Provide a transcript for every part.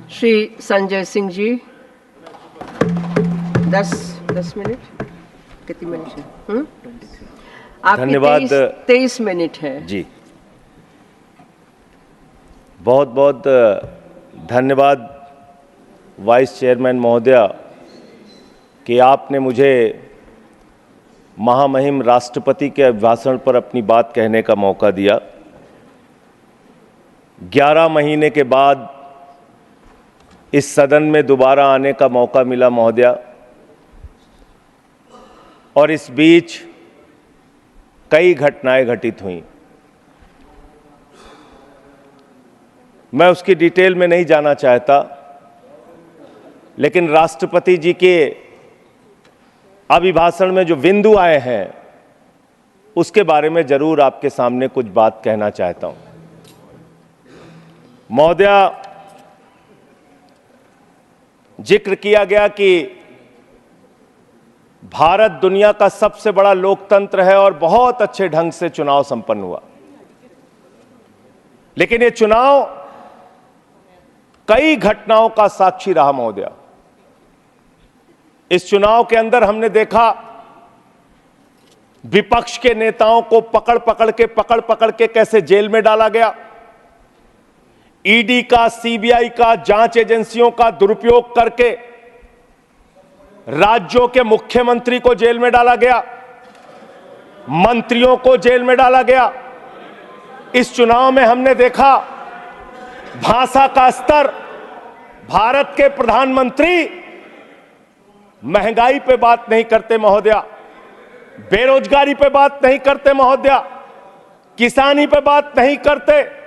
Shri Sanjay Singh ji 10 minute कितनी minute है? आपकी धन्यवाद। 23 मिनट है जी। बहुत बहुत धन्यवाद वाइस चेयरमैन महोदया कि आपने मुझे महामहिम राष्ट्रपति के अभिभाषण पर अपनी बात कहने का मौका दिया। 11 महीने के बाद इस सदन में दोबारा आने का मौका मिला महोदया, और इस बीच कई घटनाएं घटित हुई। मैं उसकी डिटेल में नहीं जाना चाहता, लेकिन राष्ट्रपति जी के अभिभाषण में जो बिंदु आए हैं उसके बारे में जरूर आपके सामने कुछ बात कहना चाहता हूं। महोदया, जिक्र किया गया कि भारत दुनिया का सबसे बड़ा लोकतंत्र है और बहुत अच्छे ढंग से चुनाव संपन्न हुआ, लेकिन ये चुनाव कई घटनाओं का साक्षी रहा महोदया। इस चुनाव के अंदर हमने देखा विपक्ष के नेताओं को पकड़ पकड़ के कैसे जेल में डाला गया। ईडी का, सीबीआई का, जांच एजेंसियों का दुरुपयोग करके राज्यों के मुख्यमंत्री को जेल में डाला गया, मंत्रियों को जेल में डाला गया। इस चुनाव में हमने देखा भाषा का स्तर, भारत के प्रधानमंत्री महंगाई पे बात नहीं करते महोदया, बेरोजगारी पे बात नहीं करते महोदया, किसानी पे बात नहीं करते।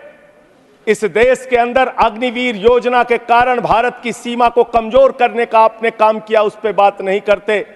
इस देश के अंदर अग्निवीर योजना के कारण भारत की सीमा को कमजोर करने का आपने काम किया, उस पे बात नहीं करते।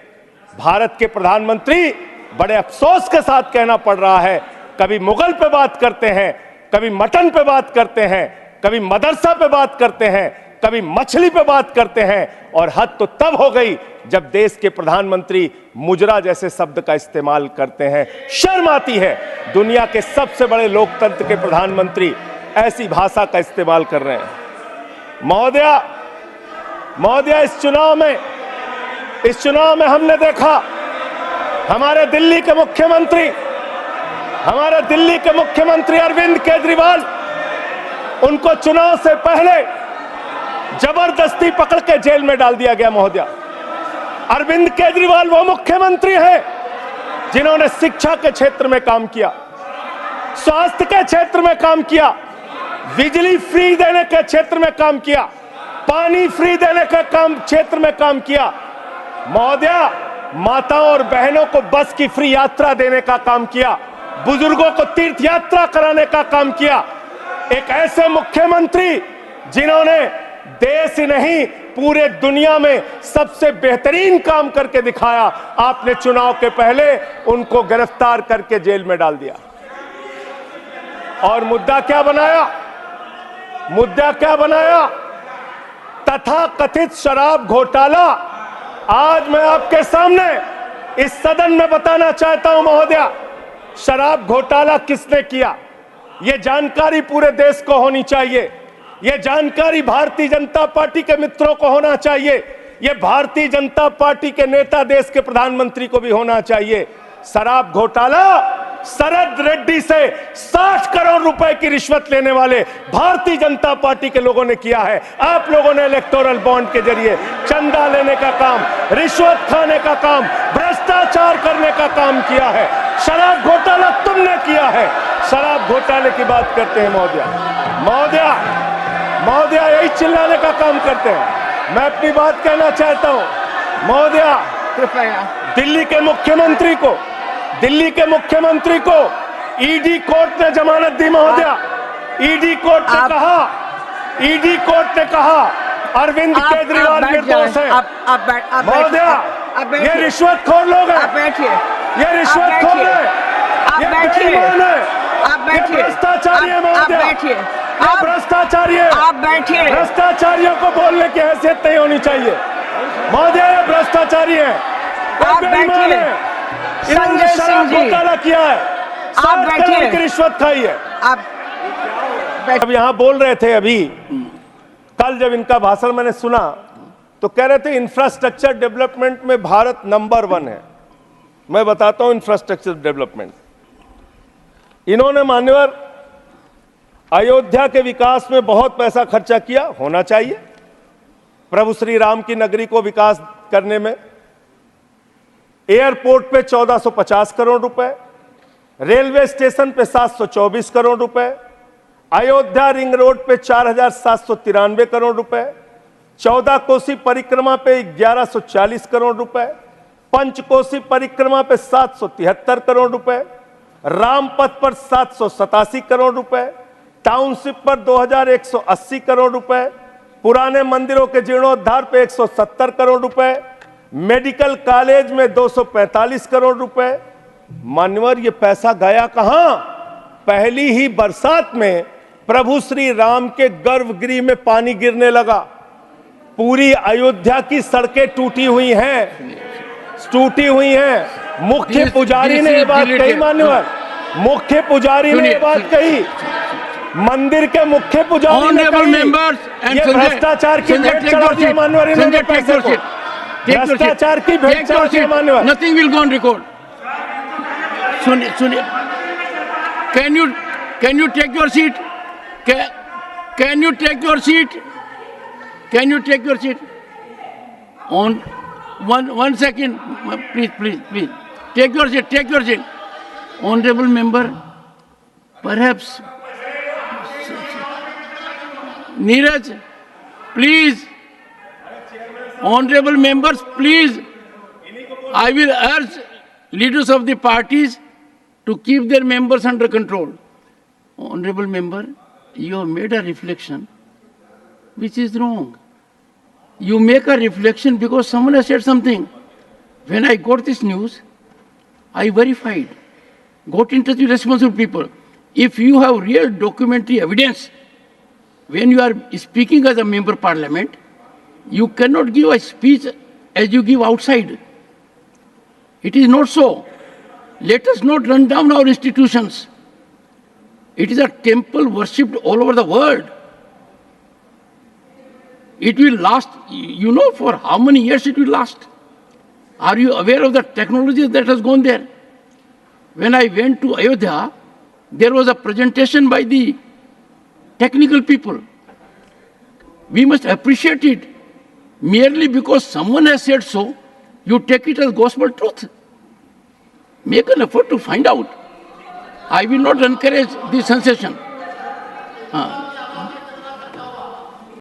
भारत के प्रधानमंत्री, बड़े अफसोस के साथ कहना पड़ रहा है, कभी मुगल पे बात करते हैं, कभी मटन पे बात करते हैं, कभी मदरसा पे बात करते हैं, कभी मछली पे बात करते हैं, और हद तो तब हो गई जब देश के प्रधानमंत्री मुजरा जैसे शब्द का इस्तेमाल करते हैं। शर्म आती है, दुनिया के सबसे बड़े लोकतंत्र के प्रधानमंत्री ऐसी भाषा का इस्तेमाल कर रहे हैं। महोदया, इस चुनाव में हमने देखा हमारे दिल्ली के मुख्यमंत्री अरविंद केजरीवाल, उनको चुनाव से पहले जबरदस्ती पकड़ के जेल में डाल दिया गया महोदया। अरविंद केजरीवाल वो मुख्यमंत्री हैं जिन्होंने शिक्षा के क्षेत्र में काम किया, स्वास्थ्य के क्षेत्र में काम किया, बिजली फ्री देने के क्षेत्र में काम किया, पानी फ्री देने के क्षेत्र में काम किया। महोदया, माताओं और बहनों को बस की फ्री यात्रा देने का काम किया, बुजुर्गों को तीर्थ यात्रा कराने का काम किया। एक ऐसे मुख्यमंत्री जिन्होंने देश ही नहीं पूरे दुनिया में सबसे बेहतरीन काम करके दिखाया, आपने चुनाव के पहले उनको गिरफ्तार करके जेल में डाल दिया। और मुद्दा क्या बनाया? तथाकथित शराब घोटाला। आज मैं आपके सामने इस सदन में बताना चाहता हूं महोदया, शराब घोटाला किसने किया, यह जानकारी पूरे देश को होनी चाहिए। यह जानकारी भारतीय जनता पार्टी के मित्रों को होना चाहिए, यह भारतीय जनता पार्टी के नेता, देश के प्रधानमंत्री को भी होना चाहिए। शराब घोटाला शरद रेड्डी से 60 करोड़ रुपए की रिश्वत लेने वाले भारतीय जनता पार्टी के लोगों ने किया है। आप लोगों ने इलेक्टोरल बॉन्ड के जरिए चंदा लेने का काम, रिश्वत खाने का काम, भ्रष्टाचार करने का काम किया है। शराब घोटाला तुमने किया है। शराब घोटाले की बात करते हैं महोदया, यही चिल्लाने का काम करते हैं। मैं अपनी बात कहना चाहता हूं महोदया, कृपया दिल्ली के मुख्यमंत्री को ईडी कोर्ट ने जमानत दी महोदया। ईडी कोर्ट ने कहा अरविंद केजरीवाल निर्दोष है। महोदया, ये रिश्वतखोर लोग हैं, ये रिश्वतखोर है, ये बेईमान है, ये भ्रष्टाचारी है महोदया, ये भ्रष्टाचारी है। आप बैठिए। भ्रष्टाचारियों को बोलने की हैसियत नहीं होनी चाहिए महोदया, ये भ्रष्टाचारी है, आप बैठिए। संजय सिंह जी, घोटाला किया है, आप बैठिए, रिश्वत खाई है। आप बैठ। अब यहाँ बोल रहे थे अभी, कल जब इनका भाषण मैंने सुना तो कह रहे थे इंफ्रास्ट्रक्चर डेवलपमेंट में भारत नंबर 1 है। मैं बताता हूं इंफ्रास्ट्रक्चर डेवलपमेंट। इन्होंने मान्यवर अयोध्या के विकास में बहुत पैसा खर्चा किया, होना चाहिए, प्रभु श्री राम की नगरी को विकास करने में। एयरपोर्ट पे 1450 करोड़ रुपए, रेलवे स्टेशन पे 724 करोड़ रुपए, अयोध्या रिंग रोड पे 4793 करोड़ रुपए, 14 कोसी परिक्रमा पे 1140 करोड़ रुपए, पंचकोसी परिक्रमा पे 773 करोड़ रुपए, रामपथ पर 787 करोड़ रुपए, टाउनशिप पर 2180 करोड़ रुपए, पुराने मंदिरों के जीर्णोद्धार पे 170 करोड़ रुपए, मेडिकल कॉलेज में 245 करोड़ रुपए। मान्यवर ये पैसा गया कहां? पहली ही बरसात में प्रभु श्री राम के गर्भगृह में पानी गिरने लगा, पूरी अयोध्या की सड़कें टूटी हुई हैं। मुख्य पुजारी ने ये बात कही मान्यवर, मुख्य पुजारी ने ये बात कही, मंदिर के मुख्य पुजारी ने कही, ये भ्रष्टाचार की भेंट चढ़ा दिया मान्यवर इन्होंने पैसे को, भ्रष्टाचार की भेंट चढ़ा दिया मान्यवर। Nothing will go on record. सुनिए, can you take your seat? Can you take your seat? Can you take your seat? On one second, please. Take your seat. Honorable member, perhaps. Neeraj, please. Honorable members, please. I will urge leaders of the parties to keep their members under control. Honorable member, you have made a reflection which is wrong. You make a reflection because someone has said something. When I got this news, I verified, got in touch with responsible people. If you have real documentary evidence, when you are speaking as a member of parliament, you cannot give a speech as you give outside. It is not so. Let us not run down our institutions. It is a temple worshipped all over the world. It will last, you know, for how many years it will last? Are you aware of the technology that has gone there? When I went to Ayodhya, there was a presentation by the technical people. We must appreciate it. Merely because someone has said so, you take it as gospel truth. Make an effort to find out. I will not encourage the sensation.